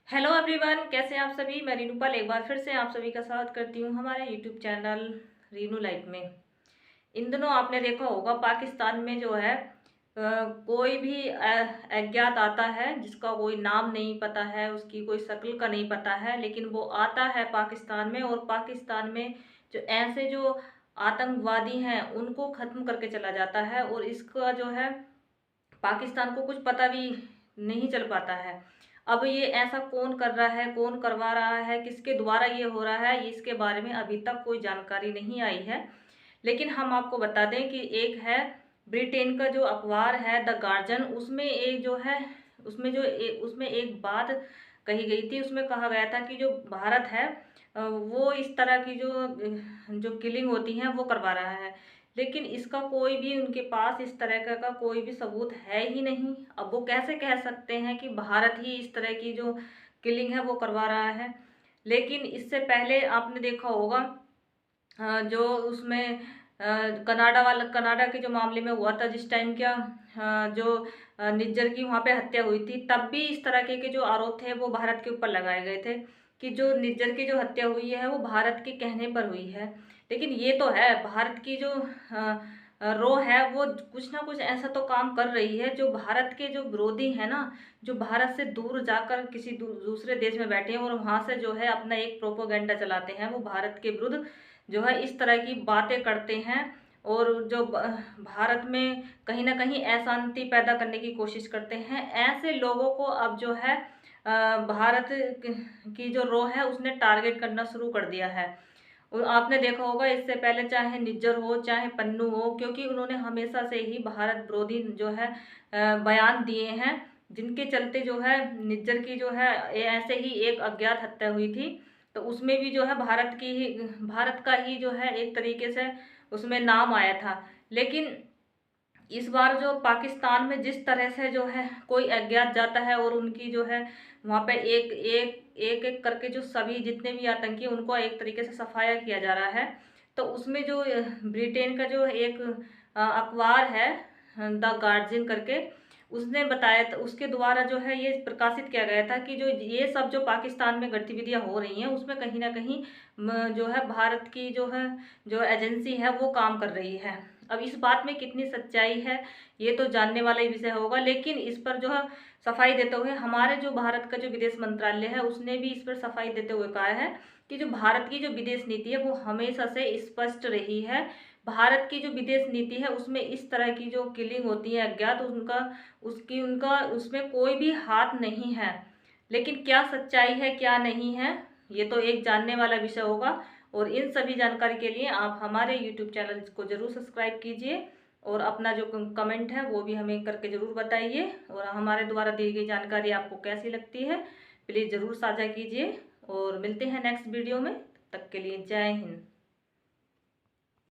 Hello everyone, कैसे हैं आप सभी। मैं रीनू पाल एक बार फिर से आप सभी का स्वागत करती हूँ हमारे यूट्यूब चैनल रीनू लाइफ में। इन दिनों आपने देखा होगा पाकिस्तान में जो है कोई भी अज्ञात आता है जिसका कोई नाम नहीं पता है, उसकी कोई शक्ल का नहीं पता है, लेकिन वो आता है पाकिस्तान में और पाकिस्तान में जो ऐसे जो आतंकवादी हैं उनको ख़त्म करके चला जाता है। और इसका जो है पाकिस्तान को कुछ पता भी नहीं चल पाता है। अब ये ऐसा कौन कर रहा है, कौन करवा रहा है, किसके द्वारा ये हो रहा है, इसके बारे में अभी तक कोई जानकारी नहीं आई है। लेकिन हम आपको बता दें कि एक है ब्रिटेन का जो अखबार है द गार्जियन, उसमें एक जो है उसमें एक बात कही गई थी। उसमें कहा गया था कि जो भारत है वो इस तरह की जो जो किलिंग होती हैं वो करवा रहा है, लेकिन इसका कोई भी उनके पास इस तरह का कोई भी सबूत है ही नहीं। अब वो कैसे कह सकते हैं कि भारत ही इस तरह की जो किलिंग है वो करवा रहा है। लेकिन इससे पहले आपने देखा होगा जो उसमें कनाडा के जो मामले में हुआ था, जिस टाइम क्या जो निज्जर की वहाँ पे हत्या हुई थी, तब भी इस तरह के जो आरोप थे वो भारत के ऊपर लगाए गए थे कि जो निज्जर की जो हत्या हुई है वो भारत के कहने पर हुई है। लेकिन ये तो है भारत की जो रो है वो कुछ ना कुछ ऐसा तो काम कर रही है जो भारत के जो विरोधी है ना, जो भारत से दूर जाकर किसी दूसरे देश में बैठे हैं और वहाँ से जो है अपना एक प्रोपोगंडा चलाते हैं, वो भारत के विरुद्ध जो है इस तरह की बातें करते हैं और जो भारत में कहीं ना कहीं अशांति पैदा करने की कोशिश करते हैं। ऐसे लोगों को अब जो है भारत की जो रो है उसने टारगेट करना शुरू कर दिया है। और आपने देखा होगा इससे पहले चाहे निज्जर हो चाहे पन्नू हो, क्योंकि उन्होंने हमेशा से ही भारत विरोधी जो है बयान दिए हैं, जिनके चलते जो है निज्जर की जो है ऐसे ही एक अज्ञात हत्या हुई थी, तो उसमें भी जो है भारत का ही जो है एक तरीके से उसमें नाम आया था। लेकिन इस बार जो पाकिस्तान में जिस तरह से जो है कोई अज्ञात जाता है और उनकी जो है वहाँ पे एक करके जो सभी जितने भी आतंकी उनको एक तरीके से सफाया किया जा रहा है। तो उसमें जो ब्रिटेन का जो एक अखबार है द गार्जियन करके, उसने बताया था, उसके द्वारा जो है ये प्रकाशित किया गया था कि जो ये सब जो पाकिस्तान में गतिविधियां हो रही हैं उसमें कहीं ना कहीं जो है भारत की जो है जो एजेंसी है वो काम कर रही है। अब इस बात में कितनी सच्चाई है ये तो जानने वाला ही विषय होगा, लेकिन इस पर जो है सफाई देते हुए हमारे जो भारत का जो विदेश मंत्रालय है उसने भी इस पर सफाई देते हुए कहा है कि जो भारत की जो विदेश नीति है वो हमेशा से स्पष्ट रही है। भारत की जो विदेश नीति है उसमें इस तरह की जो किलिंग होती है अज्ञात, उनका उसमें कोई भी हाथ नहीं है। लेकिन क्या सच्चाई है क्या नहीं है ये तो एक जानने वाला विषय होगा। और इन सभी जानकारी के लिए आप हमारे यूट्यूब चैनल को ज़रूर सब्सक्राइब कीजिए और अपना जो कमेंट है वो भी हमें करके ज़रूर बताइए। और हमारे द्वारा दी गई जानकारी आपको कैसी लगती है प्लीज़ ज़रूर साझा कीजिए। और मिलते हैं नेक्स्ट वीडियो में, तब तक के लिए जय हिंद।